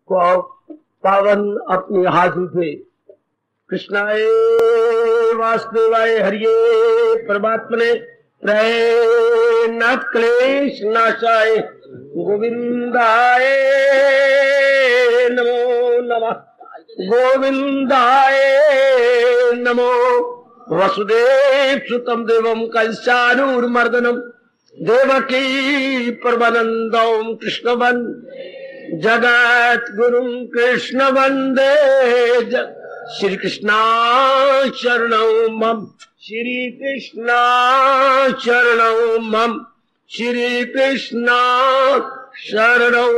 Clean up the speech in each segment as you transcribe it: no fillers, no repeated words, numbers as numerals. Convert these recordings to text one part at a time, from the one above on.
पावन अपनी हाजिर थे। कृष्णाय वासुदेवाय हरिये परमात्मने प्रणत क्लेश नाशाय गोविंदाय नमो नमः। गोविंदाय नमो। वसुदेव सुतम देवम कंसानूरमर्दनम देवकी परमानंदम कृष्ण जगत गुरु कृष्ण वंदे श्री कृष्णा शरणं मम। श्री कृष्णा शरणं मम। श्री कृष्णा शरणं।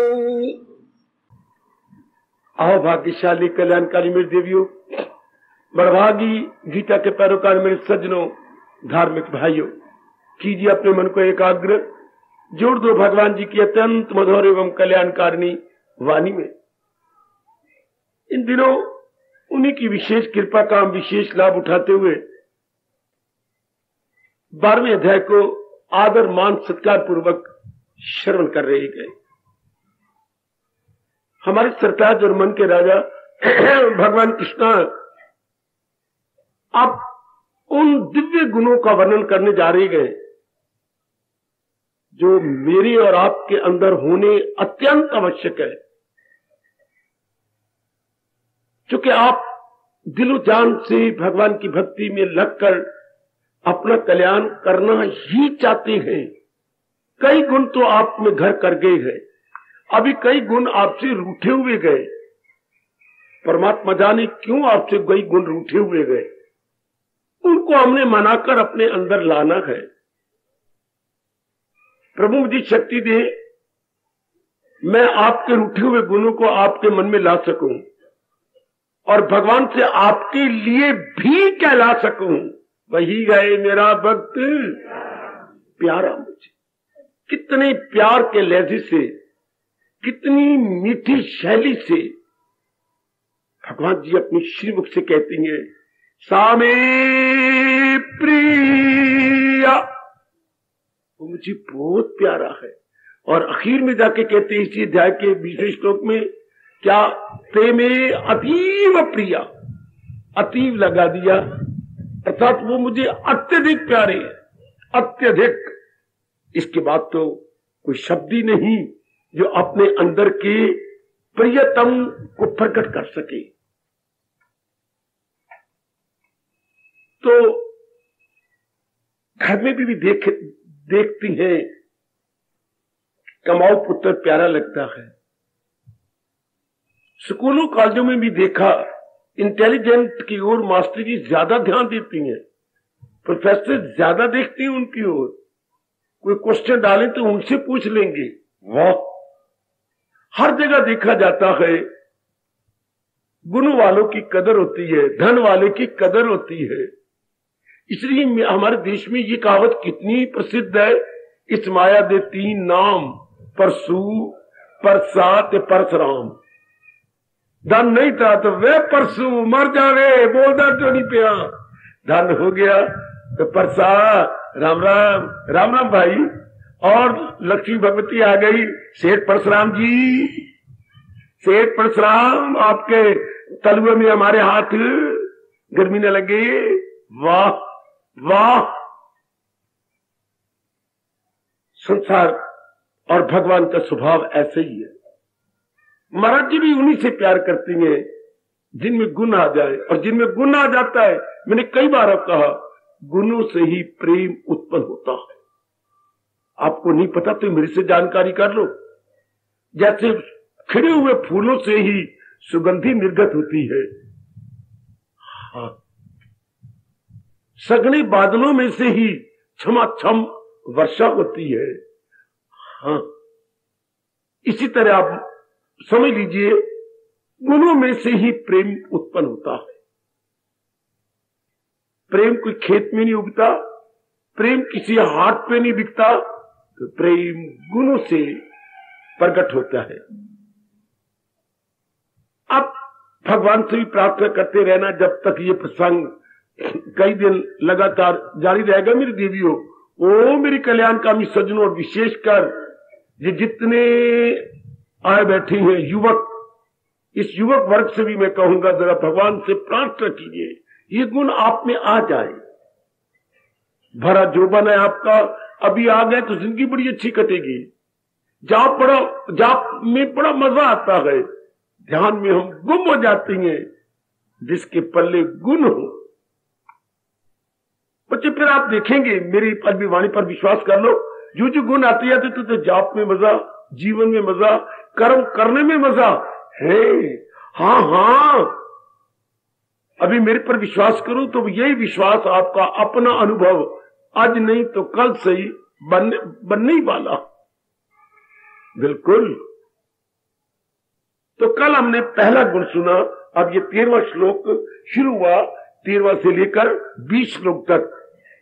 आओ भाग्यशाली कल्याणकारी मेरे देवियों, बड़भागी गीता के पैरोकार मेरे सज्जनों, धार्मिक भाइयों, कीजिए अपने मन को एकाग्र, जोड़ दो भगवान जी की अत्यंत मधुर एवं कल्याणकारिणी वाणी में। इन दिनों उन्हीं की विशेष कृपा का हम विशेष लाभ उठाते हुए 12वें अध्याय को आदर मान सत्कार पूर्वक श्रवण कर रहे गए। हमारे सरताज और मन के राजा भगवान कृष्ण अब उन दिव्य गुणों का वर्णन करने जा रहे गए जो मेरे और आपके अंदर होने अत्यंत आवश्यक है। क्योंकि आप दिलो जान से भगवान की भक्ति में लगकर अपना कल्याण करना ही चाहते हैं। कई गुण तो आप में घर कर गए हैं, अभी कई गुण आपसे रूठे हुए गए। परमात्मा जाने क्यों आपसे कई गुण रूठे हुए गए, उनको हमने मनाकर अपने अंदर लाना है। प्रभु मुझे शक्ति दे, मैं आपके रूठे हुए गुणों को आपके मन में ला सकूं और भगवान से आपके लिए भी कहला सकूं। वही गए मेरा भक्त प्यारा मुझे। कितने प्यार के लहजे से, कितनी मीठी शैली से भगवान जी अपनी श्रीमुख से कहती हैं, सामे प्रिया, वो मुझे बहुत प्यारा है। और आखिर में जाके कहते हैं इसी अध्याय के 20वें श्लोक में, क्या ते में अतीव प्रिया, अतीव लगा दिया, अर्थात वो मुझे अत्यधिक प्यारे है, अत्यधिक। इसके बाद तो कोई शब्द ही नहीं जो अपने अंदर के प्रियतम को प्रकट कर सके। तो घर में भी देखती हैं, कमाओ पुत्र प्यारा लगता है। स्कूलों कॉलेजों में भी देखा, इंटेलिजेंट की ओर मास्टर जी ज्यादा ध्यान देती हैं, प्रोफेसर ज्यादा देखते हैं उनकी ओर। कोई क्वेश्चन डाले तो उनसे पूछ लेंगे। वाह, हर जगह देखा जाता है गुण वालों की कदर होती है, धन वाले की कदर होती है। इसलिए हमारे देश में ये कहावत कितनी प्रसिद्ध है, इस माया दे 3 नाम, परसू परसा ते परसराम। धन नहीं था तो वे परसू मर जावे, बोलता तो नहीं पिया। धन हो गया तो परसा, राम राम राम राम भाई। और लक्ष्मी भगवती आ गई, सेठ परशुराम जी, सेठ परशुराम आपके तलुए में हमारे हाथ गर्मी न लगे। वाह वाह। संसार और भगवान का स्वभाव ऐसे ही है। महाराज जी भी उन्हीं से प्यार करती हैं जिनमें गुण आ जाए, और जिनमें गुण आ जाता है, मैंने कई बार अब कहा, गुणों से ही प्रेम उत्पन्न होता है। आपको नहीं पता तो मेरे से जानकारी कर लो। जैसे खिले हुए फूलों से ही सुगंधी निर्गत होती है, हाँ, सघने बादलों में से ही छमाछम वर्षा होती है, हाँ, इसी तरह आप समझ लीजिए गुणों में से ही प्रेम उत्पन्न होता है। प्रेम कोई खेत में नहीं उगता, प्रेम किसी हाट पे नहीं बिकता, तो प्रेम गुणों से प्रकट होता है। अब भगवान से भी प्रार्थना करते रहना जब तक ये प्रसंग कई दिन लगातार जारी रहेगा। मेरी देवियों, ओ मेरी कल्याणकामी सज्जनों, और विशेषकर ये जितने आए बैठे हैं युवक, इस युवक वर्ग से भी मैं कहूंगा, जरा भगवान से प्रार्थना कीजिए ये गुण आप में आ जाए। भरा जोबन है आपका, अभी आ गए तो जिंदगी बड़ी अच्छी कटेगी। जाप में बड़ा मजा आता है, ध्यान में हम गुम हो जाती हैं। जिसके पल्ले गुण हो बच्चे, फिर आप देखेंगे, मेरी अभी वाणी पर विश्वास कर लो, जो जो गुण आते जाते तो जाप में मजा, जीवन में मजा, कर्म करने में मजा है। हाँ, अभी मेरे पर विश्वास करो तो यही विश्वास आपका अपना अनुभव आज नहीं तो कल से ही बनने ही वाला। बिल्कुल। तो कल हमने पहला गुण सुना, अब ये 13वां श्लोक शुरू हुआ, 13वां से लेकर 20 श्लोक तक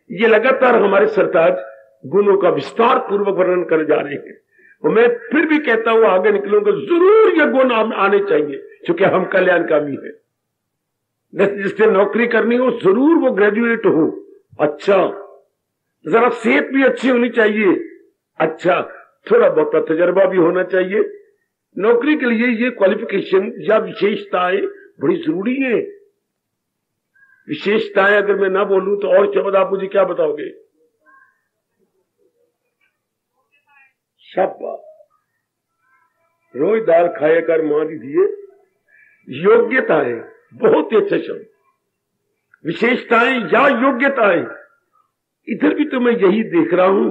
ये लगातार हमारे सरताज गुणों का विस्तार पूर्वक वर्णन कर जा रहे हैं। और मैं फिर भी कहता हूं आगे निकलूंगा, जरूर ये गुण आने चाहिए, क्योंकि हम कल्याणकामी है। जिससे नौकरी करनी हो जरूर वो ग्रेजुएट हो, अच्छा, जरा सेहत भी अच्छी होनी चाहिए, अच्छा, थोड़ा बहुत तजर्बा भी होना चाहिए। नौकरी के लिए ये क्वालिफिकेशन या विशेषताएं बड़ी जरूरी है। विशेषताएं अगर मैं ना बोलूं तो और शब्द आप मुझे क्या बताओगे? शाबाश, रोज दाल खाया कर मां दीजिए। योग्यताएं, बहुत ही अच्छे शब्द। विशेषताएं या योग्यताएं, इधर भी तो मैं यही देख रहा हूं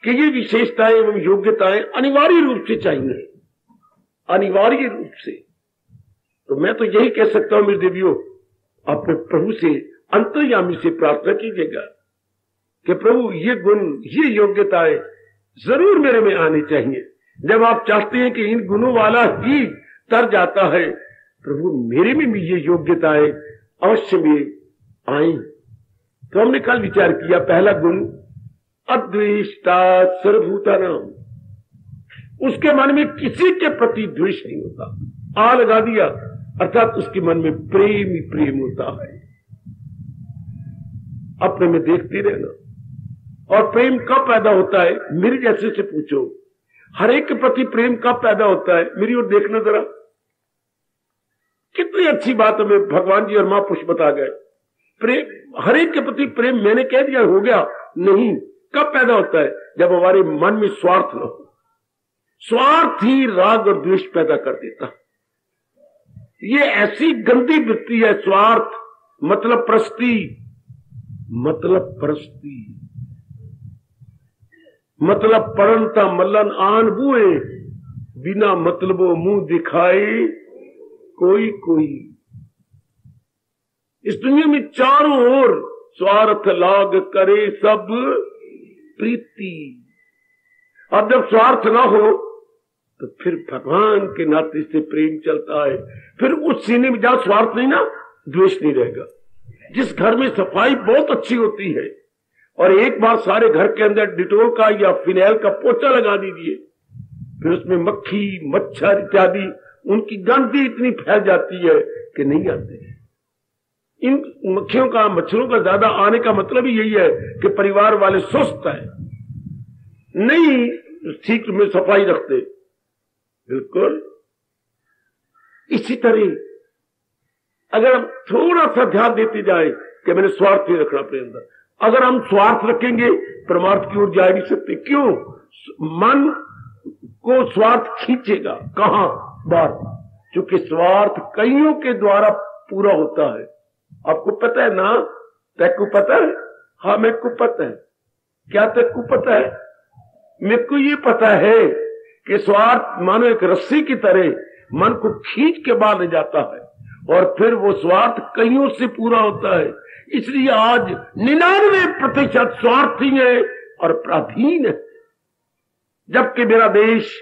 कि ये विशेषताएं एवं योग्यताएं अनिवार्य रूप से चाहिए, अनिवार्य रूप से। तो मैं तो यही कह सकता हूं मेरे देवियों, अपने प्रभु से, अंतर्यामी से प्रार्थना कीजिएगा कि प्रभु ये गुण, ये योग्यताएं जरूर मेरे में आनी चाहिए। जब आप चाहते हैं कि इन गुणों वाला ही तर जाता है, प्रभु मेरे में भी ये योग्यताएं अवश्य में आई। तो हमने कल विचार किया, पहला गुण अद्वेष्टा सर्वभूतानाम, उसके मन में किसी के प्रति द्वेष नहीं होता। आ लगा दिया, अर्थात उसके मन में प्रेम ही प्रेम होता है। अपने में देखते रहना। और प्रेम कब पैदा होता है? मेरे जैसे से पूछो, हर एक के प्रति प्रेम कब पैदा होता है? मेरी ओर देखना जरा, कितनी अच्छी बात हमें भगवान जी और मां पुष्प बता गए। प्रेम, हर एक के प्रति प्रेम मैंने कह दिया हो गया, नहीं। कब पैदा होता है? जब हमारे मन में स्वार्थ न हो। स्वार्थ ही राग और द्वेष पैदा कर देता। ये ऐसी गंदी वृत्ति है, स्वार्थ, मतलब परस्ती, मतलब परंता मल्लन आन बुए, बिना मतलबो मुंह दिखाए कोई कोई। इस दुनिया में चारों ओर स्वार्थ लाग करे सब प्रीति। अब जब स्वार्थ ना हो तो फिर भगवान के नाते से प्रेम चलता है। फिर उस सीने में जहां स्वार्थ नहीं ना, द्वेष नहीं रहेगा। जिस घर में सफाई बहुत अच्छी होती है और एक बार सारे घर के अंदर डिटोल का या फिनाइल का पोछा लगा दीजिए, फिर उसमें मक्खी, मच्छर इत्यादि, उनकी गंदगी इतनी फैल जाती है कि नहीं आते। इन मक्खियों का, मच्छरों का ज्यादा आने का मतलब ही यही है कि परिवार वाले सुस्त है, नहीं ठीक में सफाई रखते। बिल्कुल इसी तरह अगर हम थोड़ा सा ध्यान देते जाए कि मैंने स्वार्थ नहीं रखना अपने अंदर, अगर हम स्वार्थ रखेंगे परमार्थ की ओर जा नहीं सकते। क्यों? मन को स्वार्थ खींचेगा। कहां? बात, क्योंकि स्वार्थ कईयों के द्वारा पूरा होता है। आपको पता है ना? तेको पता है? हाँ, मेरे को पता है। क्या तेको पता है? मेरे को ये पता है कि स्वार्थ मानो एक रस्सी की तरह मन को खींच के बाहर ले जाता है और फिर वो स्वार्थ कईयों से पूरा होता है। इसलिए आज 99% स्वार्थी है और पराधीन है, जबकि मेरा देश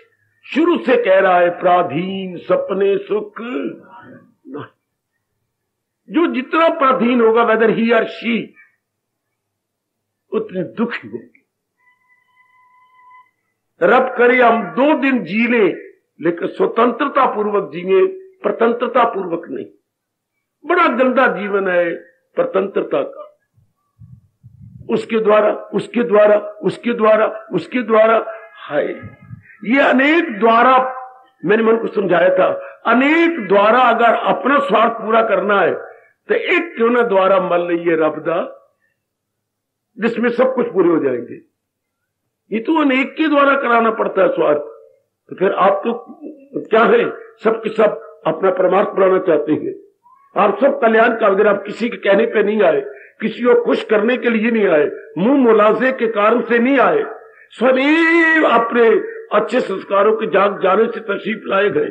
शुरू से कह रहा है पराधीन सपने सुख नहीं। जो जितना पराधीन होगा, वेदर ही और शी, उतने दुखी होंगे। रब करे हम 2 दिन जी ले, लेकिन स्वतंत्रता पूर्वक जिए, प्रतंत्रता पूर्वक नहीं। बड़ा गंदा जीवन है प्रतंत्रता का। उसके द्वारा, उसके द्वारा, उसके द्वारा, उसके द्वारा, हाय, ये अनेक द्वारा मैंने मन को समझाया था, अनेक द्वारा अगर अपना स्वार्थ पूरा करना है तो एक क्यों ना द्वारा मल लीजिए रब दा, जिसमें सब कुछ पूरे हो जाएंगे। ये तो अनेक के द्वारा कराना पड़ता है स्वार्थ। तो फिर आप तो क्या है, सबके सब अपना परमार्थ बनाना चाहते हैं। आप सब कल्याण का, अगर आप किसी के कहने पे नहीं आए, किसी को खुश करने के लिए नहीं आए, मुंह मुलाजे के कारण से नहीं आए, स्वयं अपने अच्छे संस्कारों के जाग जाने से तशरीफ लाए गए,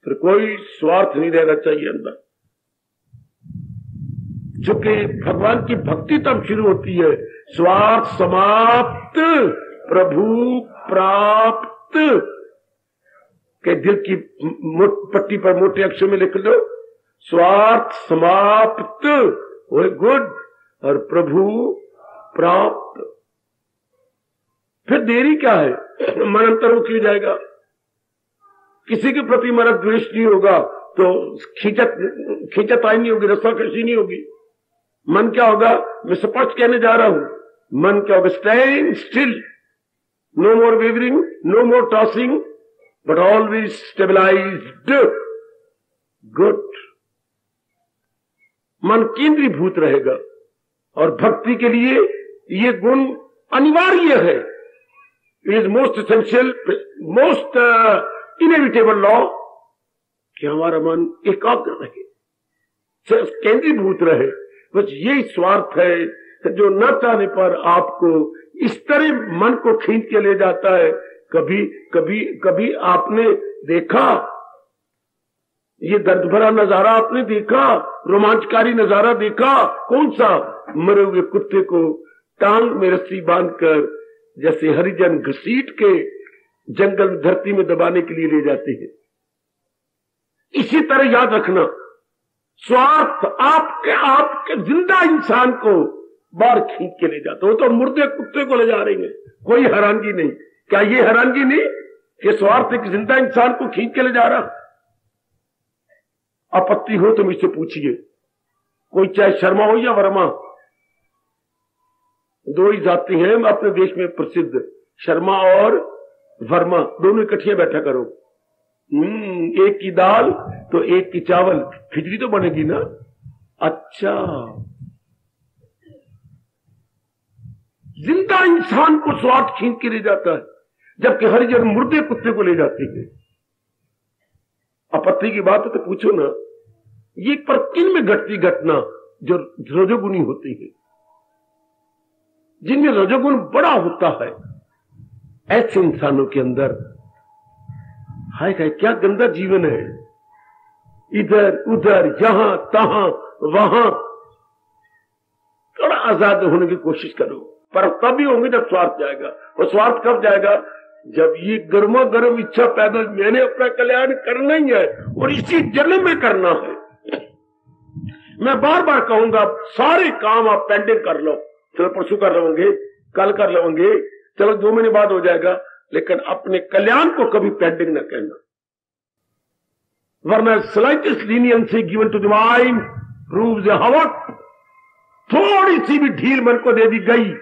फिर कोई स्वार्थ नहीं रहना चाहिए अंदर। चूंकि भगवान की भक्ति तब शुरू होती है, स्वार्थ समाप्त प्रभु प्राप्त के दिल की पट्टी पर मोटे अक्षर में लिख लो, स्वार्थ समाप्त वो गुड और प्रभु प्राप्त। फिर देरी क्या है, मन अंतर हो जाएगा। किसी के प्रति मन द्वेष नहीं होगा तो खींचताई नहीं होगी, रस्साकशी नहीं होगी। मन क्या होगा, मैं स्पष्ट कहने जा रहा हूं, मन क्या होगा, stand still, no more wavering, no more tossing, but always stabilized, good. मन केंद्रीभूत रहेगा और भक्ति के लिए ये गुण अनिवार्य है। It is most essential, most inevitable law कि हमारा मन एकाग्र रहे, केंद्रीभूत रहे। बस यही स्वार्थ है जो न चाहने पर आपको इस तरह मन को खींच के ले जाता है। कभी कभी कभी आपने देखा, ये दर्द भरा नजारा आपने देखा, रोमांचकारी नजारा देखा, कौन सा, मरे हुए कुत्ते को टांग में रस्सी बांधकर जैसे हरिजन घसीट के जंगल धरती में दबाने के लिए ले जाते हैं। इसी तरह याद रखना, स्वार्थ आपके जिंदा इंसान को बाहर खींच के ले जाता। वो तो मुर्दे कुत्ते को ले जा रहे हैं, कोई हैरानगी नहीं। क्या ये हैरानगी नहीं कि स्वार्थ एक जिंदा इंसान को खींच के ले जा रहा? आपत्ति हो तो मुझसे पूछिए, कोई चाहे शर्मा हो या वर्मा, दो ही जाति हैं अपने देश में प्रसिद्ध, शर्मा और वर्मा, दोनों इकट्ठे बैठा करो। एक की दाल तो एक की चावल, खिचड़ी तो बनेगी ना। अच्छा, जिंदा इंसान को स्वार्थ खींच के ले जाता है, जबकि हरिजन मुर्दे कुत्ते को ले जाते हैं। आपत्ति की बात है तो पूछो ना, ये पर किन में घटती घटना जो रजोगुणी होती है, जिनमें रजोगुण बड़ा होता है, ऐसे इंसानों के अंदर हाय हाय क्या गंदा जीवन है। इधर उधर यहां तहां वहां, थोड़ा आजाद होने की कोशिश करो, पर तभी होंगे जब स्वार्थ जाएगा। और स्वार्थ कब जाएगा? जब ये गर्मा गर्म इच्छा पैदा, मैंने अपना कल्याण करना ही है और इसी जन्म में करना है। मैं बार बार कहूंगा, सारे काम आप पेंडिंग कर लो, चलो परसों कर लवेंगे, कल कर लवेंगे, चलो 2 महीने बाद हो जाएगा, लेकिन अपने कल्याण को कभी पेंडिंग न कहना, वरना slightest leniency given to the mind proves a havoc. थोड़ी सी भी ढील मन को दे दी गई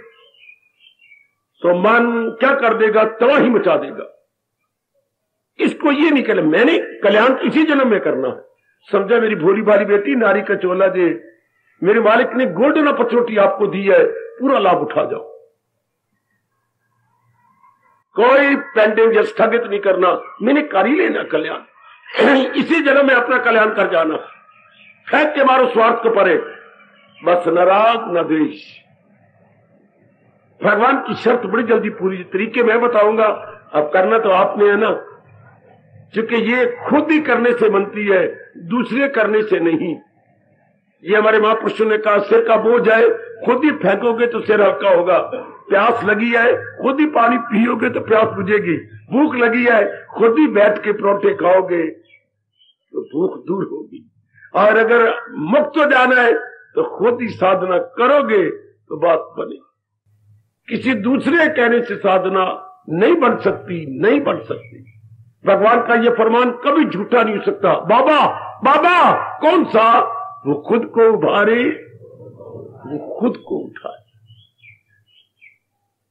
तो मन क्या कर देगा, तबाही मचा देगा। इसको ये नहीं कहना मैंने कल्याण इसी जन्म में करना है। समझा मेरी भोली भाली बेटी, नारी का चोला जे, मेरे मालिक ने गोल्डन अपॉर्चुनिटी आपको दी है, पूरा लाभ उठा जाओ। कोई पेंडिंग या स्थगित नहीं करना, मैंने कर ही लेना कल्याण, इसी जन्म में अपना कल्याण कर जाना। फेंक के मारो स्वार्थ को परे, बस न राग न द्वेष। भगवान की शर्त बड़ी जल्दी पूरी तरीके में बताऊंगा, अब करना तो आपने है ना, क्योंकि ये खुद ही करने से बनती है, दूसरे करने से नहीं। ये हमारे महापुरुषों ने कहा, सिर का बोझ है खुद ही फेंकोगे तो सिर हल्का होगा, प्यास लगी है खुद ही पानी पियोगे तो प्यास बुझेगी, भूख लगी है खुद ही बैठ के परोठे खाओगे तो भूख दूर होगी, और अगर मुक्त हो जाना है तो खुद ही साधना करोगे तो बात बनेगी। किसी दूसरे कहने से साधना नहीं बन सकती, नहीं बन सकती। भगवान का ये फरमान कभी झूठा नहीं हो सकता। बाबा बाबा कौन सा? वो खुद को उभारे, वो खुद को उठाए।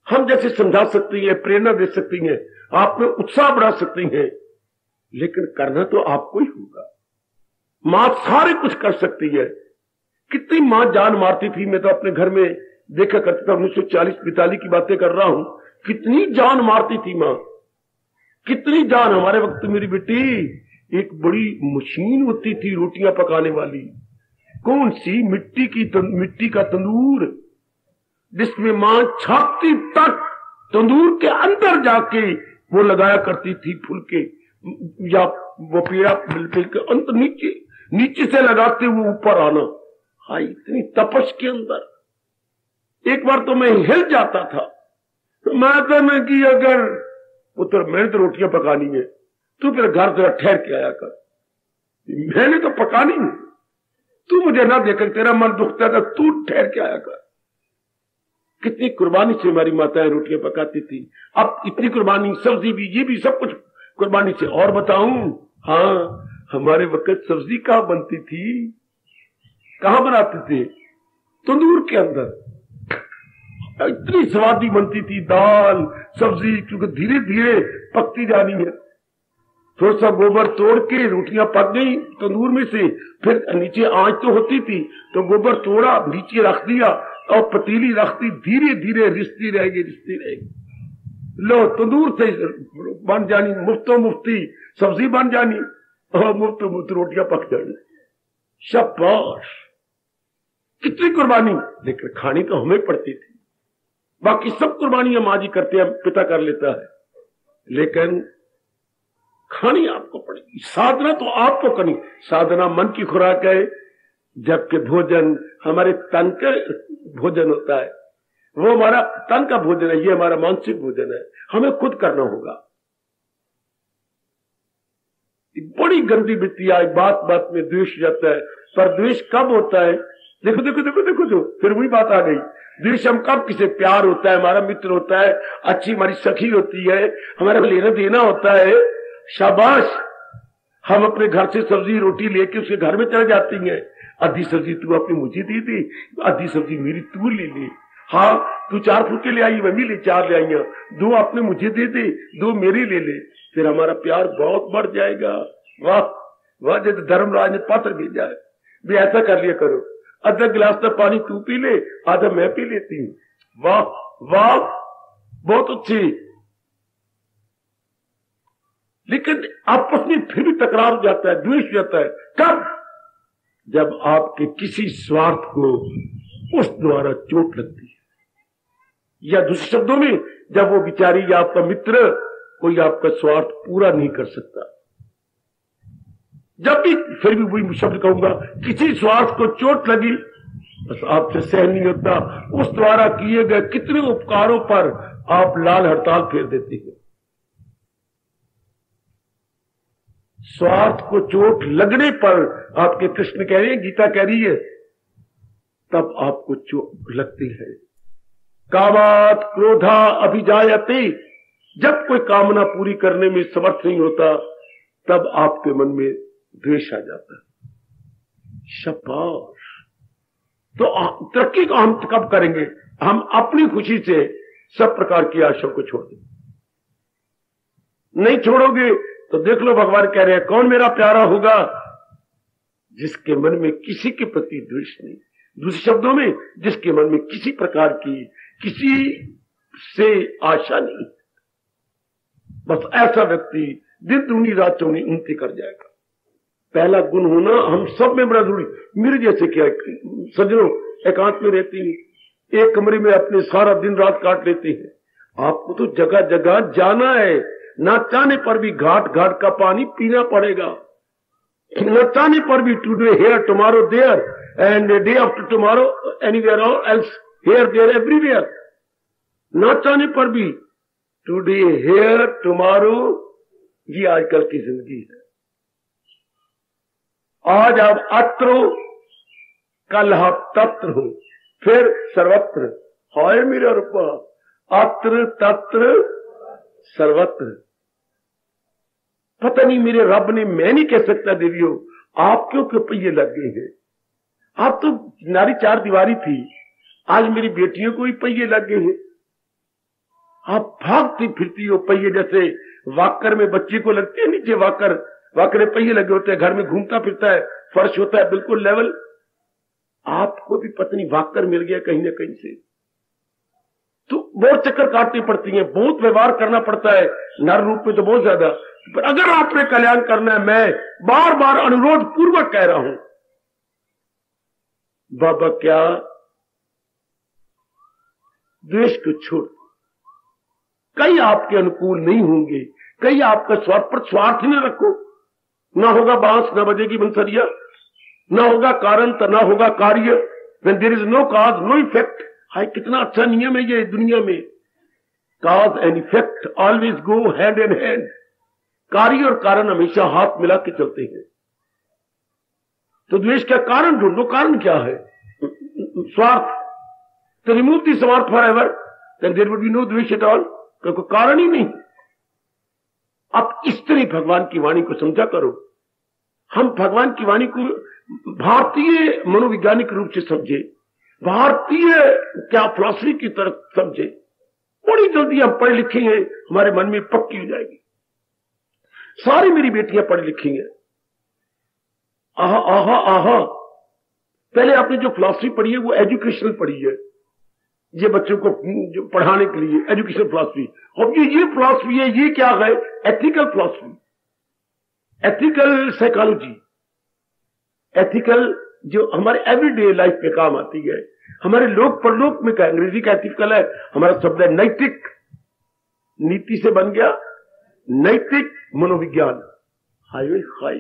हम जैसे समझा सकती हैं, प्रेरणा दे सकती हैं, आप में उत्साह बढ़ा सकती हैं, लेकिन करना तो आपको ही होगा। मां सारे कुछ कर सकती है। कितनी मां जान मारती थी, मैं तो अपने घर में देखा करता था, 1940-45 की बातें कर रहा हूं। कितनी जान मारती थी मां, कितनी जान। हमारे वक्त मेरी बेटी एक बड़ी मशीन होती थी रोटियां पकाने वाली, कौन सी, मिट्टी का तंदूर, जिसमें मां छाती तक तंदूर के अंदर जाके वो लगाया करती थी फुलके, या वो पीड़ा बिल्कुल के अंत नीचे से लगाते हुए ऊपर आना। हाँ, इतनी तपश के अंदर। एक बार तो मैं हिल जाता था, मैं कहना कि अगर पुत्र मैंने तो रोटियां पकानी है, तू फिर घर से ठहर के आया कर, मैंने तो पकानी नहीं, तू मुझे ना देखकर तेरा मन दुखता था, तू ठहर के आया कर। कितनी कुर्बानी से हमारी माताएं रोटियां पकाती थी। अब इतनी कुर्बानी, सब्जी भी, ये भी सब कुछ कुर्बानी से। और बताऊं, हाँ, हमारे वक्त सब्जी कहां बनती थी, कहां बनाते थे, तंदूर के अंदर। इतनी स्वादी बनती थी दाल सब्जी, क्योंकि धीरे धीरे पकती जानी है। थोड़ा सा गोबर तोड़ के रोटियां पक गई तंदूर में से, फिर नीचे आंच तो होती थी, तो गोबर तोड़ा, नीचे रख दिया और पतीली रख दी, धीरे धीरे रिश्ती रहेगी। लो, तंदूर से बन जानी, मुफ्तो मुफ्ती सब्जी बन जानी और मुफ्तो मुफ्त रोटियां पक जानी। शाबाश, कितनी कुर्बानी। लेकिन खानी तो हमें पड़ती थी। बाकी सब कुर्बानियां माँ जी करते हैं, पिता कर लेता है, लेकिन खानी आपको पड़ेगी। साधना तो आपको करनी। साधना मन की खुराक है, जबकि भोजन हमारे तन का भोजन होता है। वो हमारा तन का भोजन है, ये हमारा मानसिक भोजन है, हमें खुद करना होगा। बड़ी गंदी वृत्ति है, बात बात में द्वेष जाता है। पर द्वेष कब होता है? देखो देखो देखो देखो, जो फिर वही बात आ गई। द्वेष हम कब, किसे प्यार होता है, हमारा मित्र होता है, अच्छी हमारी सखी होती है, हमारा लेना देना होता है, शाबाश, हम अपने घर से सब्जी रोटी लेके उसके घर में चले जाती हैं। आधी सब्जी तू अपनी मुझे दे दे, आधी सब्जी मेरी तू ले ले। हाँ, तू 4 फुलके ले आई, मैं भी ले 4 ले आई, 2 आपने मुझे दे दे, 2 मेरी ले ले। फिर हमारा प्यार बहुत बढ़ जाएगा। वाह वाह, जैसे धर्मराज ने पत्र भेजा है, भी ऐसा कर लिया करो, आधा गिलास तक पानी तू पी ले, आधा मैं पी लेती हूँ। वाह वाह, बहुत अच्छी। लेकिन आपस में फिर भी तकरार हो जाता है, द्वेष हो जाता है। कब? जब आपके किसी स्वार्थ को उस द्वारा चोट लगती है, या दूसरे शब्दों में, जब वो बिचारी या आपका मित्र कोई आपका स्वार्थ पूरा नहीं कर सकता। जब भी, फिर भी वही शब्द कहूंगा, किसी स्वार्थ को चोट लगी, बस आपसे सहन नहीं होता, उस द्वारा किए गए कितने उपकारों पर आप लाल हड़ताल फेर देते हैं। स्वार्थ को चोट लगने पर, आपके कृष्ण कह रहे हैं, गीता कह रही है, तब आपको चोट लगती है। कामात् क्रोधा अभिजायते, जब कोई कामना पूरी करने में समर्थ नहीं होता, तब आपके मन में द्वेष आ जाता है। शाबाश। तो तरक्की को हम कब करेंगे? हम अपनी खुशी से सब प्रकार की आशा को छोड़ दें। नहीं छोड़ोगे तो देख लो, भगवान कह रहे हैं, कौन मेरा प्यारा होगा? जिसके मन में किसी के प्रति द्वेष नहीं। दूसरे शब्दों में, जिसके मन में किसी प्रकार की किसी से आशा नहीं। बस ऐसा व्यक्ति दिन दूनी रात चौनी उन्नति कर जाएगा। पहला गुण होना हम सब में बड़ा जरूरी। मेरे जैसे क्या सज्जनों एकांत में रहती हैं, एक कमरे में अपने सारा दिन रात काट लेते हैं। आपको तो जगह जगह जाना है, ना चाहने पर भी घाट घाट का पानी पीना पड़ेगा, न चाहने पर भी today here tomorrow there and day after tomorrow anywhere else, here there everywhere. ना चाहने पर भी टुडे हेयर टुमारो, ये आजकल की जिंदगी है। आज आप अत्र हो, कल आप तत्र हो, फिर सर्वत्र। हाय मेरा रूपा, अत्र तत्र सर्वत्र। पता नहीं मेरे रब ने, मैं नहीं कह सकता देवियों, आप क्यों के पहिए लग गए हैं? आप तो नारी 4 दीवारी थी, आज मेरी बेटियों को ही पहिए लग गए हैं। आप भागती फिरती हो पहिए जैसे वॉकर में बच्चे को लगती है नीचे वॉकर पहिए लगे होते हैं, घर में घूमता फिरता है, फर्श होता है बिल्कुल लेवल। आपको भी पत्नी वॉकर मिल गया कहीं ना कहीं से, तो बहुत चक्कर काटनी पड़ती है, बहुत व्यवहार करना पड़ता है, नर रूप में तो बहुत ज्यादा। पर अगर आपने कल्याण करना है, मैं बार बार अनुरोध पूर्वक कह रहा हूं, बाबा क्या द्वेष को छोड़, कई आपके अनुकूल नहीं होंगे, कई आपका स्वार्थ ही न रखो, ना होगा बांस ना बजेगी बंसरिया, ना होगा कारण तो ना होगा कार्य। when there is no cause no effect, हाय कितना अच्छा नियम है ये दुनिया में, cause and effect always go hand in hand, कार्य और कारण हमेशा हाथ मिला के चलते हैं। तो द्वेष का कारण ढूंढो, कारण क्या है? स्वार्थ, तो रिमूव दी स्वार्थ for ever, then there would be no द्वेष एट ऑल, कोई कारण ही नहीं। आप इस तरह भगवान की वाणी को समझा करो। हम भगवान की वाणी को भारतीय मनोवैज्ञानिक रूप से समझे, भारतीय क्या फिलॉसफी की तरफ समझे, बड़ी जल्दी हम पढ़े लिखे हैं, हमारे मन में पक्की हो जाएगी। सारी मेरी बेटियां पढ़ी लिखी हैं। आहा आहा आहा, पहले आपने जो फिलॉसफी पढ़ी है वो एजुकेशनल पढ़ी है, ये बच्चों को जो पढ़ाने के लिए एजुकेशनल फिलॉसफी। अब ये फिलॉसफी है, ये क्या है? Ethical philosophy, ethical psychology, ethical जो हमारे एवरीडे लाइफ में काम आती है, हमारे लोक परलोक में का अंग्रेजी का एथिकल है, हमारा शब्द है नैतिक, नीति से बन गया नैतिक मनोविज्ञान। हाय हाय,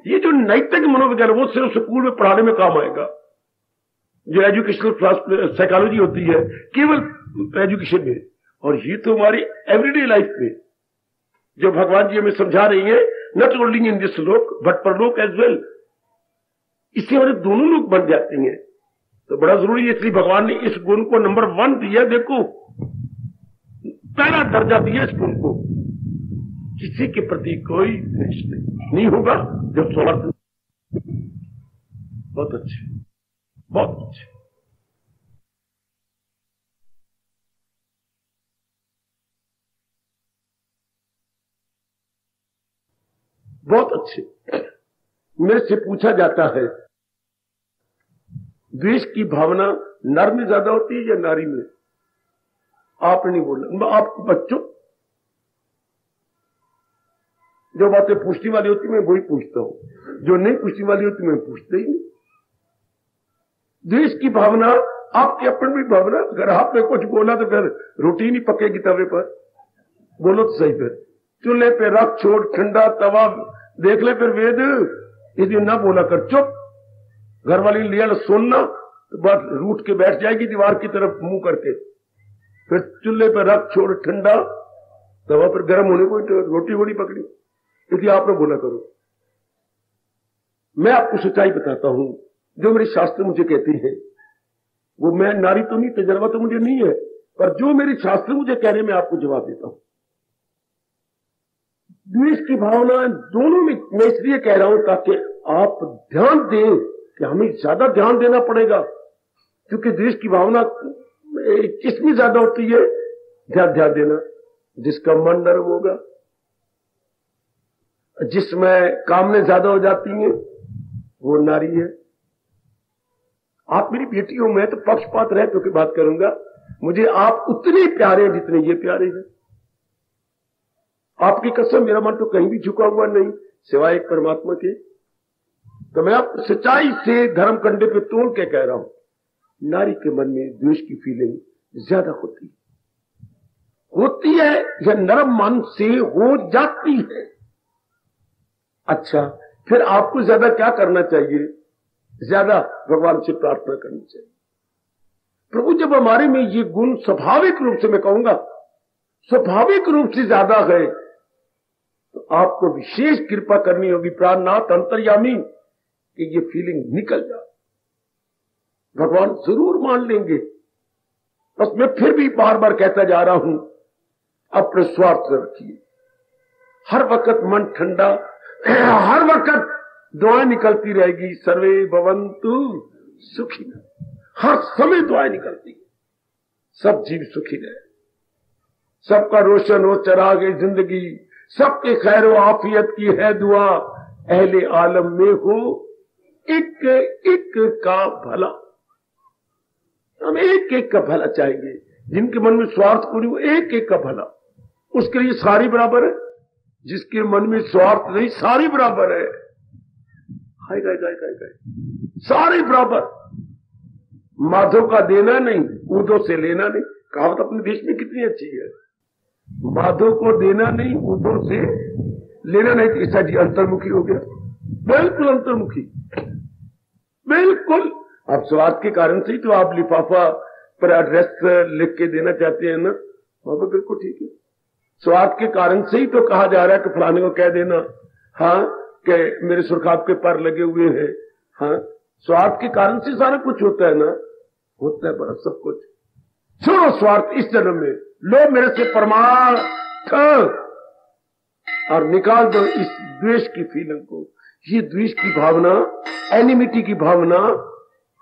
ये जो नैतिक मनोविज्ञान वो सिर्फ स्कूल में पढ़ाने में काम आएगा। जो एजुकेशनल साइकोलॉजी होती है केवल एजुकेशन में, और ये तो हमारी एवरीडे लाइफ में जो भगवान जी हमें समझा रही है, नॉट ओनली इन दिस लोक बट परलोक एज वेल, इससे हमारे दोनों लोग बन जाते हैं। तो बड़ा जरूरी है, इसलिए भगवान ने इस गुण को नंबर 1 दिया। देखो, पहला दर्जा दिया इस गुण को, किसी के प्रति कोई द्वेष नहीं होगा जब स्वार्थ। बहुत अच्छे, बहुत अच्छे। बहुत अच्छे। मेरे से पूछा जाता है, द्वेष की भावना नर में ज्यादा होती है या नारी में? आपने नहीं बोला। आप बच्चों जो बातें पूछने वाली होती मैं वही पूछता हूं, जो नहीं पूछने वाली होती मैं पूछता ही नहीं। द्वेष की भावना आपकी अपनी भी भावना, अगर आपने कुछ बोला तो फिर रोटी नहीं पकेगी तवे पर, बोलो तो सही। फिर चूल्हे पे रख छोड़, ठंडा तवा देख ले, फिर वेद यदि ना बोला कर, चुप। घर वाली लिया सुनना तो बस रूठ के बैठ जाएगी दीवार की तरफ मुंह करके। फिर चूल्हे पे रख छोड़, ठंडा तवा पर गर्म होने को तो रोटी वोटी पकड़ी, यदि आपने बोला करो। मैं आपको सच्चाई बताता हूं, जो मेरे शास्त्र मुझे कहते हैं वो, मैं नारी तो नहीं, तजर्बा तो मुझे नहीं है, पर जो मेरे शास्त्र मुझे कह रहे मैं आपको जवाब देता हूं। द्वेष की भावना दोनों में मैं इसलिए कह रहा हूं ताकि आप ध्यान दें कि हमें ज्यादा ध्यान देना पड़ेगा, क्योंकि द्वेष की भावना किसमें ज्यादा होती है? ध्यान देना, जिसका मन नरम होगा, जिसमें कामने ज्यादा हो जाती हैं, वो नारी है। आप मेरी बेटी हो, मैं तो पक्षपात रह तो की बात करूंगा, मुझे आप उतने प्यारे हैं जितने ये प्यारे हैं। आपकी कसम, मेरा मन तो कहीं भी झुका हुआ नहीं सिवाय एक परमात्मा के। तो मैं आप सच्चाई से धर्म कंडे पे तोड़ के कह रहा हूं, नारी के मन में द्वेष की फीलिंग ज्यादा होती है या नरम मन से हो जाती है। अच्छा, फिर आपको ज्यादा क्या करना चाहिए? ज्यादा भगवान से प्रार्थना करनी चाहिए। प्रभु, जब हमारे में ये गुण स्वाभाविक रूप से, मैं कहूंगा स्वाभाविक रूप से ज्यादा है, तो आपको विशेष कृपा करनी होगी प्राणनाथ अंतर्यामी कि ये फीलिंग निकल जाए। भगवान जरूर मान लेंगे। बस मैं फिर भी बार बार कहता जा रहा हूं, अपने स्वार्थ रखिए। हर वक्त मन ठंडा, हर वक्त दुआएं निकलती रहेगी, सर्वे भवन्तु सुखी। हर समय दुआएं निकलती, सब जीव सुखी रहे, सबका रोशन हो चरागे जिंदगी, सबके खैर व आफियत की है दुआ, अहले आलम में हो एक एक का भला। हम एक एक का भला चाहेंगे, जिनके मन में स्वार्थ को नहीं वो एक एक का भला, उसके लिए सारी बराबर है। जिसके मन में स्वार्थ नहीं सारी बराबर है, हाय गाय गाय गाय गाय सारी बराबर। माधव का देना नहीं, ऊदों से लेना नहीं। कहावत अपने देश में कितनी अच्छी है, माधव को देना नहीं, ऊदों से लेना नहीं। ऐसा जी अंतर्मुखी हो गया, बिल्कुल अंतर्मुखी, बिल्कुल। अब स्वार्थ के कारण से ही तो आप लिफाफा पर एड्रेस लिख के देना चाहते हैं ना, वहां पर बिल्कुल ठीक है। स्वार्थ के कारण से ही तो कहा जा रहा है कि फलाने को कह देना हाँ कि मेरे सुरखाब के पर लगे हुए हैं। हाँ, स्वार्थ के कारण से सारा कुछ होता है ना, होता है बड़ा सब कुछ। छोड़ो स्वार्थ इस जन्म में, लो मेरे से परमार्थ और निकाल दो इस द्वेष की फीलिंग को। ये द्वेष की भावना, एनिमिटी की भावना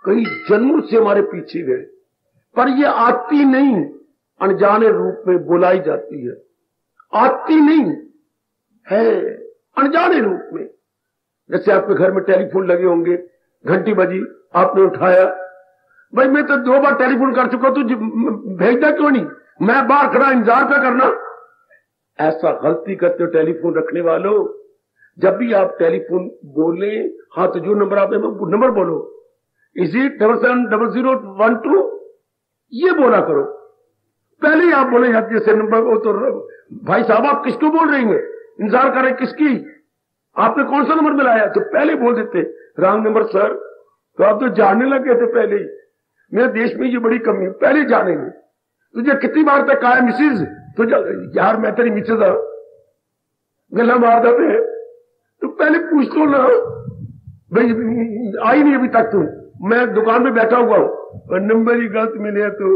कई जन्मों से हमारे पीछे गए, पर ये आती नहीं, अनजाने रूप में बुलाई जाती है। आती नहीं है, अनजाने रूप में। जैसे आपके घर में टेलीफोन लगे होंगे, घंटी बजी, आपने उठाया, भाई मैं तो 2 बार टेलीफोन कर चुका, तू भेजना क्यों नहीं, मैं बाहर खड़ा इंतजार क्या करना। ऐसा गलती करते हो टेलीफोन रखने वालों। जब भी आप टेलीफोन बोले, हाँ तो जो नंबर आप नंबर बोलो, इज इट 770012, ये बोला करो। पहले ही आप बोले जैसे नंबर वो तो भाई साहब आप किसको बोल रही हैं, इंतजार कर रहे किसकी, आपने कौन सा नंबर मिलाया, तो पहले बोल देते रॉन्ग नंबर सर। तो आप तो जानने लगे थे पहले ही। मेरे देश में ये बड़ी कमी है, पहले जानेंगे। तुझे कितनी बार तक कहा मिसिज, तो यार मैं तेरी मिसेज गला मार देते, तो पहले पूछ लो ना भाई, आई नहीं अभी तक तू, मैं दुकान पे बैठा हुआ हूं और नंबर ही गलत मिले। तो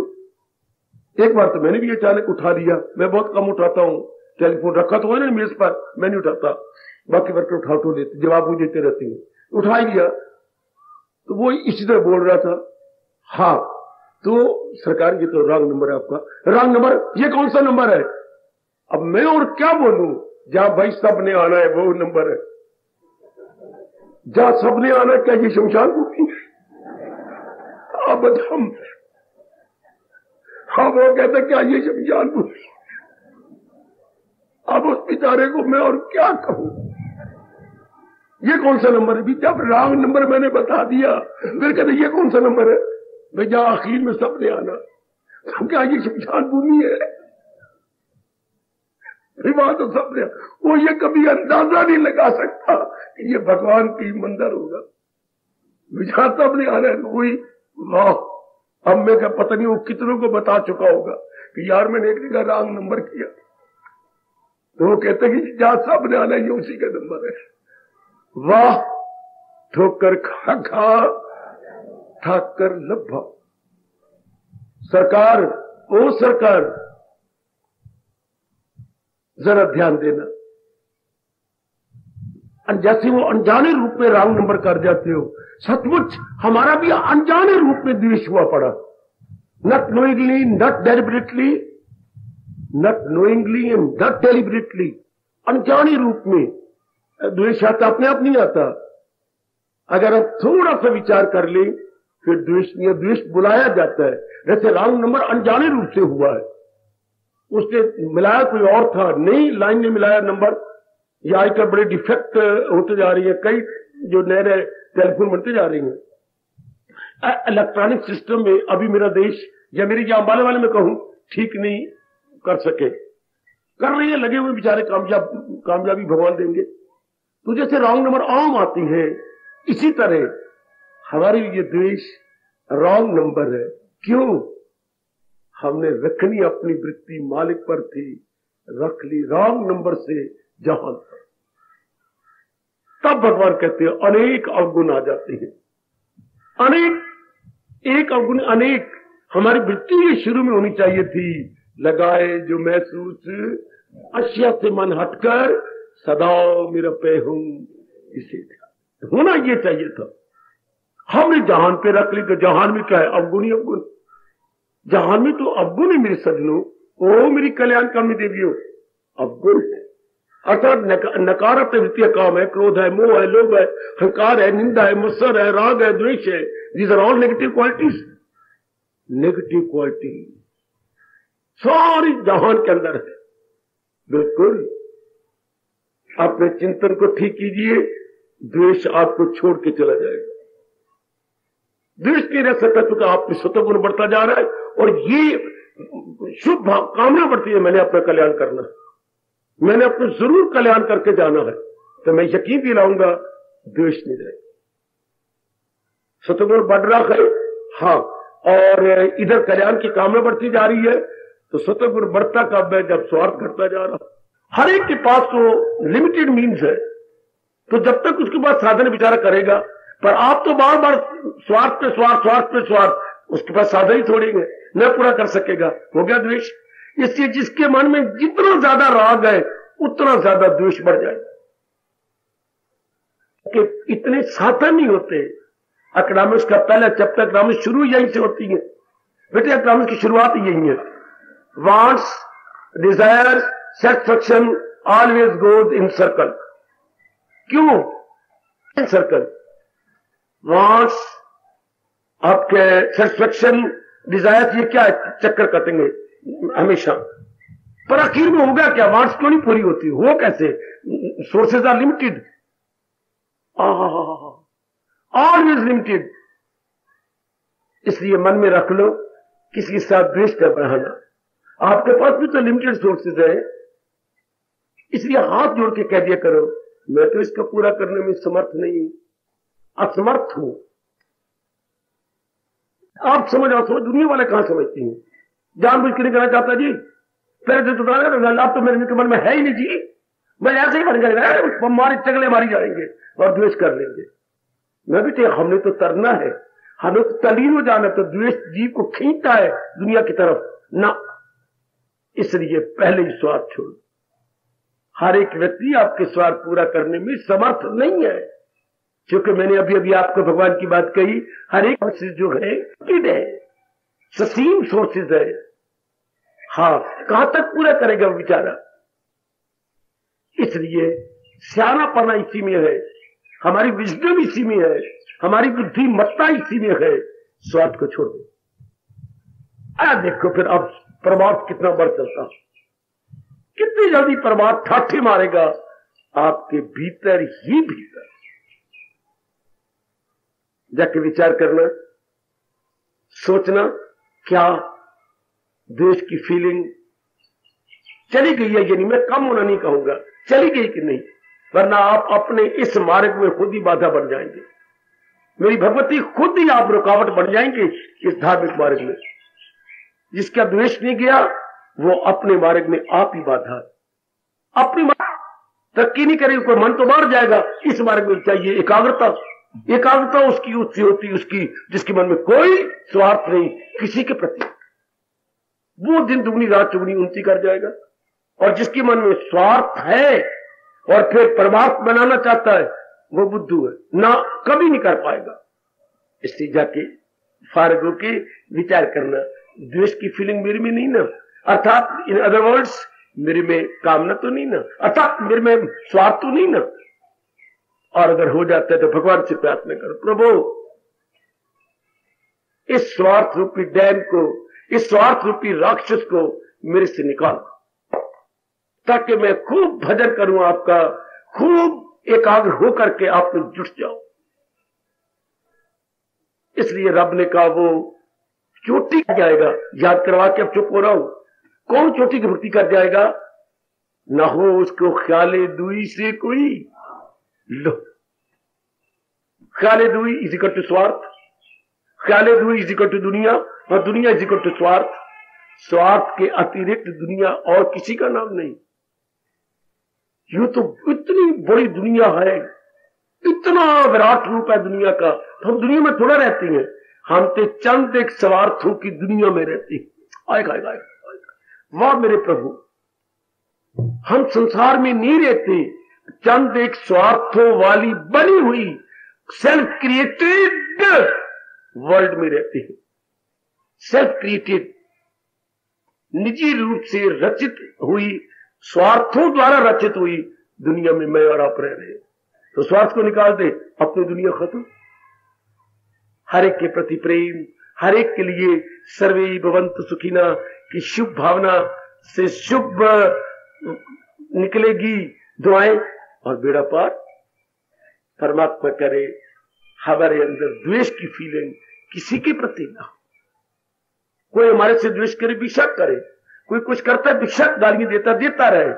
एक बार तो मैंने भी अचानक उठा लिया, मैं बहुत कम उठाता हूं, टेलीफोन रखा तो है ना मेज पर, मैं नहीं उठाता, बाकी वर्कर उठा तो लेते, जवाब मुझे देते रहते हैं, उठा ही लिया। तो वो इसी तरह बोल रहा था, हाँ तो सरकार ये तो रॉन्ग नंबर है आपका, रॉन्ग नंबर, ये कौन सा नंबर है। अब मैं और क्या बोलूं, जहां भाई सबने आना है वो नंबर है, जहां सबने आना, क्या ये शमशान भूमि है। अब हम वो कहते क्या ये शमशान भूमि। अब उस बेचारे को मैं और क्या कहूं, ये कौन सा नंबर है। जब रॉन्ग नंबर मैंने बता दिया, फिर कहते ये कौन सा नंबर है, भाई जहां आखिर में सबने आना, तो क्या ये शमशान भूमि है। वहां तो सबने, वो ये कभी अंदाजा नहीं लगा सकता कि ये भगवान की मंदिर होगा, जहां सबने आना है। कोई वाह, अब मैं क्या पता नहीं वो कितनों को बता चुका होगा कि यार मैंने एक जगह रॉन्ग नंबर किया, तो वो कहते कि जहां सबने आना ये उसी का नंबर है। वाह, ठोकर खा खा ठाकर लब्भा। सरकार, ओ सरकार जरा ध्यान देना, जैसे वो अनजाने रूप में रॉन्ग नंबर कर जाते हो, सचमुच हमारा भी अनजाने रूप में द्वेष हुआ पड़ा, not knowingly, not deliberately, not knowingly and not deliberately, अनजाने रूप में द्वेष आता, अपने आप नहीं आता। अगर आप थोड़ा सा विचार कर ले, फिर द्वेष बुलाया जाता है। जैसे रॉन्ग नंबर अनजाने रूप से हुआ है, उसने मिलाया कोई और था, नहीं लाइन ने मिलाया नंबर, या आजकल बड़े डिफेक्ट होते जा रही है, कई जो नए नए टेलीफोन बनते जा रही हैं इलेक्ट्रॉनिक सिस्टम में। अभी मेरा देश या मेरी जो अंबाले वाले में कहूं ठीक नहीं कर सके, कर रही है, लगे हुए बेचारे, कामयाबी भगवान देंगे। तो जैसे रॉन्ग नंबर आम आती है, इसी तरह हमारे लिए द्वेष रॉन्ग नंबर है। क्यों, हमने रखनी अपनी वृत्ति मालिक पर थी, रख ली रॉन्ग नंबर से जहां पर। तब भगवान कहते हैं अनेक अवगुण आ जाते हैं, अनेक, एक अवगुण अनेक। हमारी वृत्ति ये शुरू में होनी चाहिए थी, लगाए जो महसूस अशिया से मन हटकर सदा मेरा पे हूं, इसे होना ये चाहिए था। हमने जहान पे रख ली, तो जहान में क्या है, अवगुण ही अवगुण। जहान में तो अवगुण ही मेरे सजनों, ओ मेरी कल्याणकामी देवियों, अब गुण अर्थात नकारात्मक वृत्तियां काम है, क्रोध है, मोह है, लोभ है, अहंकार है, निंदा है, मत्सर है, राग है, द्वेष है। These are all negative qualities. Negative quality सारी जहान के अंदर है। बिल्कुल अपने चिंतन को ठीक कीजिए, द्वेष आपको छोड़ के चला जाएगा। द्वेष नहीं रह सकता क्योंकि आप में स्वतः गुण बढ़ता जा रहा है और ये शुभ कामना बढ़ती है, मैंने अपना कल्याण करना, मैंने अपना जरूर कल्याण करके जाना है, तो मैं यकीन दिलाऊंगा द्वेष नहीं रहेगा। सतगुण बढ़ रहा है, हाँ, और इधर कल्याण की कामना बढ़ती जा रही है, तो सतगुण बढ़ता कब है? जब स्वार्थ घटता जा रहा। हर एक के पास तो लिमिटेड मीन्स है, तो जब तक उसके पास साधन विचार करेगा, पर आप तो बार बार स्वार्थ पे स्वार्थ, स्वार्थ पे स्वार्थ, उसके पास साधन ही थोड़ी है, न पूरा कर सकेगा, हो गया द्वेष। इसलिए जिसके मन में जितना ज्यादा राग है उतना ज्यादा द्वेष बढ़ जाएगा, कि इतने साधन नहीं होते। इकोनॉमिक्स का पहला चैप्टर, इकोनॉमिक्स शुरू यहीं से होती है बेटे, इकोनॉमिक्स की शुरुआत यही है। Wants, desire, satisfaction always goes in circle. क्यों इन सर्कल? वांट्स, आपके सेटिस्फैक्शन, डिजायर, ये क्या चक्कर कटेंगे हमेशा, पर आखिर में होगा क्या? वांट्स क्यों नहीं पूरी होती? वो कैसे? Sources are limited, always limited. इसलिए मन में रख लो, किसी के साथ द्वेष का बढ़ाना। आपके पास भी तो लिमिटेड सोर्सेज है, इसलिए हाथ जोड़ के कह दिया करो, मैं तो इसको पूरा करने में समर्थ नहीं हूं, असमर्थ हूं। आप समझ आओ, समझ, दुनिया वाले कहां समझती हैं? जानबूझ के नहीं कहना चाहता जी, पहले तो आप तो मेरे मन में है ही नहीं जी, मैं ऐसे ही बन गए, मारी चगले मारी जाएंगे और द्वेष कर लेंगे। मैं भी तो, हमने तो तरना है, हमें तो तलीन हो जाना, तो द्वेष जीव को खींचता है दुनिया की तरफ ना। इसलिए पहले ही स्वार्थ छोड़। हर एक व्यक्ति आपके स्वार्थ पूरा करने में समर्थ नहीं है, क्योंकि मैंने अभी अभी आपको भगवान की बात कही, हर एक जो है ससीम सोर्सेज है। हाँ, कहां तक पूरा करेगा वो बेचारा? इसलिए सियानापना इसी में है, हमारी विजडम इसी में है, हमारी बुद्धिमत्ता इसी में है। स्वार्थ को छोड़ दो। देखो फिर अब परमार्थ कितना बढ़ चलता, कितनी जल्दी परमार्थ ठाठे मारेगा आपके भीतर ही भीतर। जाके विचार करना, सोचना, क्या द्वेष की फीलिंग चली गई है? यानी मैं कम होना नहीं कहूंगा, चली गई कि नहीं, वरना आप अपने इस मार्ग में खुद ही बाधा बन जाएंगे। मेरी भगवती, खुद ही आप रुकावट बन जाएंगे इस धार्मिक मार्ग में। जिसका द्वेष नहीं गया वो अपने मार्ग में आप ही बाधा है। अपनी तरक्की नहीं करेगी, कोई मन तो बाहर जाएगा। इस मार्ग में चाहिए एकाग्रता। एकाग्रता उसकी उससे होती, उसकी जिसके मन में कोई स्वार्थ नहीं किसी के प्रति, वो दिन दुगनी रात चुगनी उन्नति कर जाएगा। और जिसके मन में स्वार्थ है और फिर परमार्थ बनाना चाहता है, वो बुद्धू है, ना कभी नहीं कर पाएगा। इसलिए जाके फारग होके विचार करना, द्वेष की फीलिंग मेरे में नहीं ना, अर्थात इन अदर वर्ड्स मेरे में कामना तो नहीं ना, अर्थात मेरे में स्वार्थ तो नहीं ना। और अगर हो जाता है तो भगवान से प्रार्थना करो, प्रभु इस स्वार्थ रूपी डैम को, इस स्वार्थ रूपी राक्षस को मेरे से निकाल, ताकि मैं खूब भजन करूं आपका, खूब एकाग्र होकर के आप में जुट जाओ। इसलिए रब ने कहा वो चोटी कर जाएगा, याद करवा के अब चुप हो रहा हूं। कौन चोटी की भक्ति कर जाएगा? ना हो उसको ख्याले दुई से कोई। लो, ख्याले दुई इज इक्वल टू स्वार्थ, ख्याले दुई इज इक्वल टू दुनिया, और दुनिया इज इक्वल टू स्वार्थ। स्वार्थ के अतिरिक्त दुनिया और किसी का नाम नहीं। यूं तो इतनी बड़ी दुनिया है, इतना विराट रूप है दुनिया का, तो हम दुनिया में थोड़ा रहती हैं, हम तो चंद एक स्वार्थों की दुनिया में रहती। आएगा वाह मेरे प्रभु, हम संसार में नहीं रहते, चंद एक स्वार्थों वाली बनी हुई सेल्फ क्रिएटेड वर्ल्ड में रहते हैं। सेल्फ क्रिएटेड निजी रूप से रचित हुई, स्वार्थों द्वारा रचित हुई दुनिया में मैं और आप रह रहे हैं। तो स्वार्थ को निकाल दे, अपनी दुनिया खत्म। हर एक के प्रति प्रेम, हर एक के लिए सर्वे भवन्तु सुखिना की शुभ भावना से शुभ निकलेगी दुआएं और बेड़ा पार। परमात्मा करे हमारे अंदर द्वेष की फीलिंग किसी के प्रति ना हो। कोई हमारे से द्वेष करे, बेशक करे, कोई कुछ करता है बेशक गालियां देता रहे,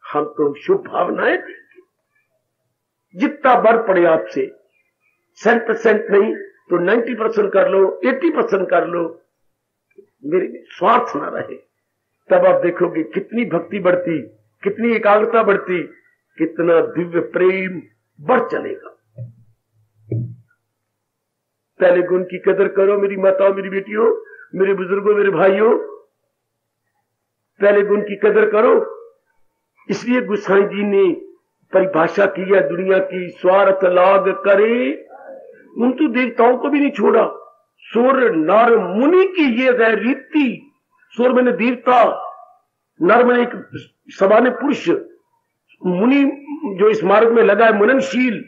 हम तो शुभ भावनाएं देंगे। जितना बर पड़े आपसे, 100% नहीं तो 90% कर लो, 80% कर लो, मेरे में स्वार्थ ना रहे। तब आप देखोगे कितनी भक्ति बढ़ती, कितनी एकाग्रता बढ़ती, कितना दिव्य प्रेम बढ़ चलेगा। पहले गुण की कदर करो मेरी माताओं, मेरी बेटियों, मेरे बुजुर्गों, मेरे भाइयों, पहले गुण की कदर करो। इसलिए गोसाई जी ने परिभाषा की है दुनिया की, स्वार्थ लाग करे। उन तो देवताओं को भी नहीं छोड़ा। सुर नर मुनि की ये गैर रीति। सुर मैंने देवता, नर मैंने एक सभा ने पुरुष, मुनि जो इस मार्ग में लगा है मननशील।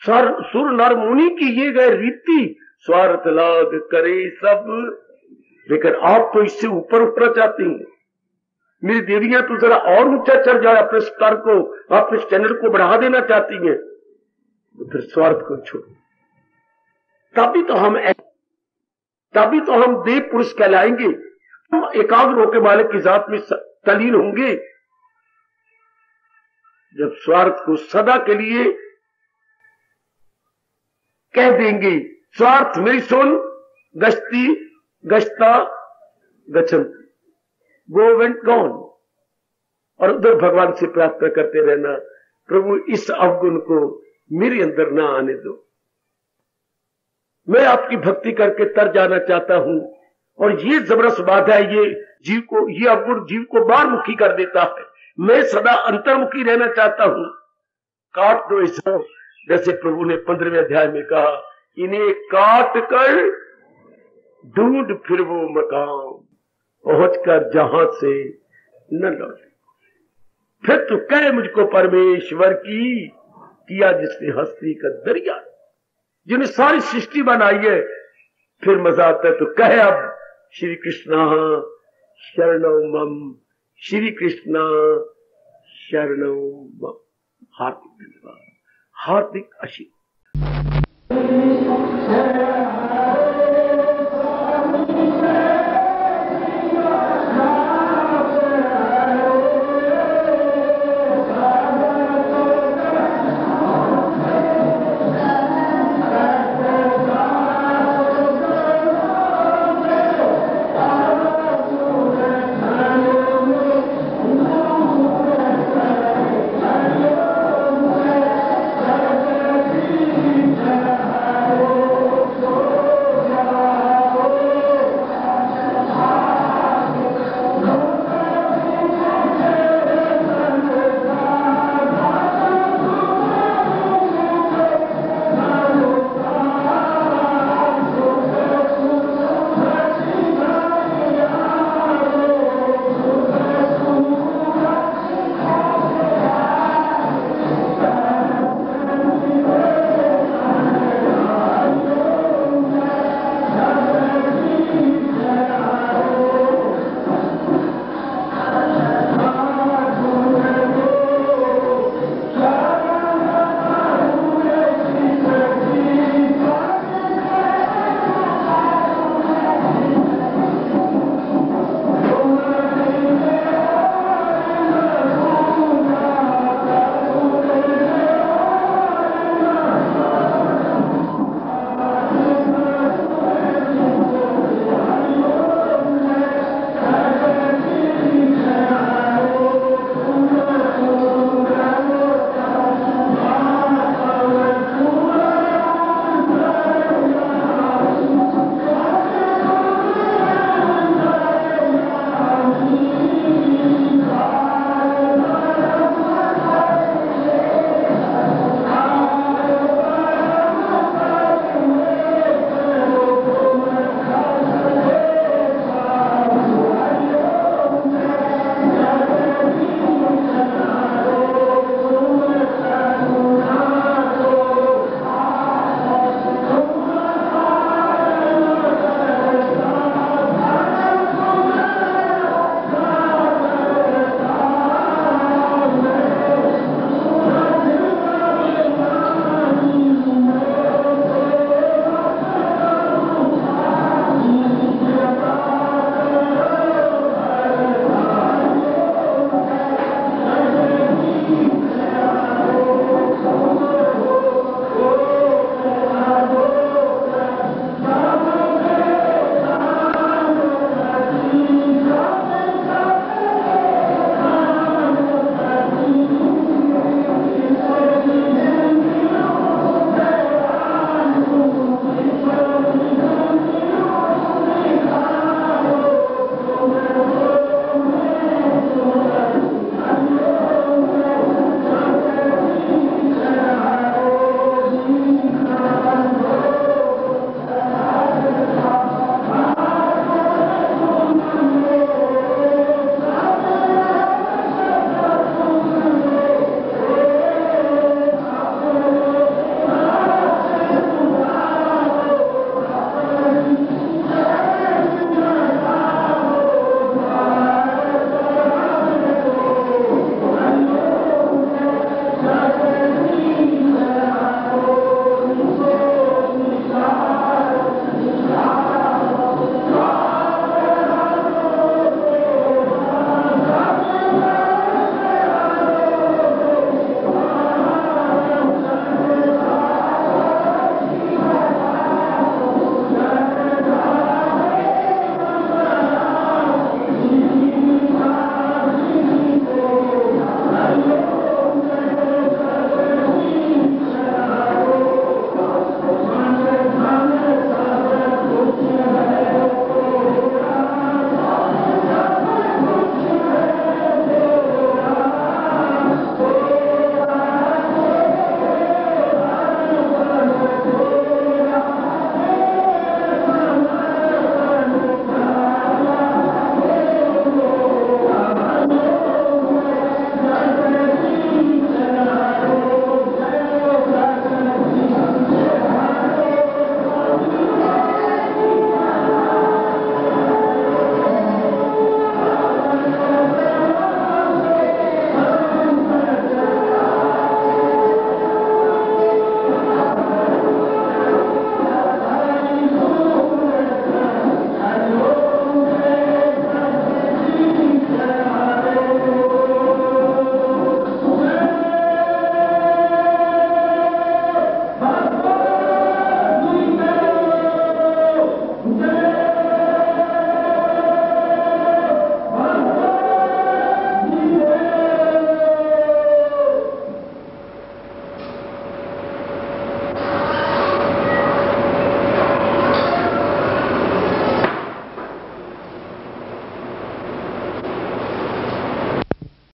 सुर नर मुनि की ये गए रीति, स्वार्थ लाग करे सब। लेकिन आप तो इससे ऊपर उठना चाहती हैं। मेरी देवियां तो जरा और ऊंचा चढ़ जाए, अपने स्तर को, अपने स्टैंडर्ड को बढ़ा देना चाहती हैं, तो फिर स्वार्थ को छोड़ो। तभी तो हम देव पुरुष कहलाएंगे। हम एकाग्र होकर मालिक की जात में तलीन होंगे। जब स्वार्थ को सदा के लिए कह देंगे, स्वार्थ मेरी सुन, गश्ती गश्ता गच्छन्ति, गो वेंट गॉन, और उधर भगवान से प्रार्थना करते रहना, प्रभु इस अवगुण को मेरे अंदर ना आने दो। मैं आपकी भक्ति करके तर जाना चाहता हूं, और ये जबरदस्त बाधा है, ये अवगुण जीव को बाहरमुखी कर देता है। मैं सदा अंतर्मुखी रहना चाहता हूं। काट दो इसे, जैसे प्रभु ने 15वें अध्याय में कहा, इन्हें काट कर ढूंढ फिर वो मकाम, पहुंचकर जहां से न लौटे। फिर तो कहे मुझको परमेश्वर की, किया जिसने हस्ती का दरिया, जिन्हें सारी सृष्टि बनाई है। फिर मजा आता है तो कहे अब श्री कृष्णा शरणौ मम, श्री कृष्णा शरणौ मम। हार्दिक धन्यवाद, हार्दिक आशीर्वाद।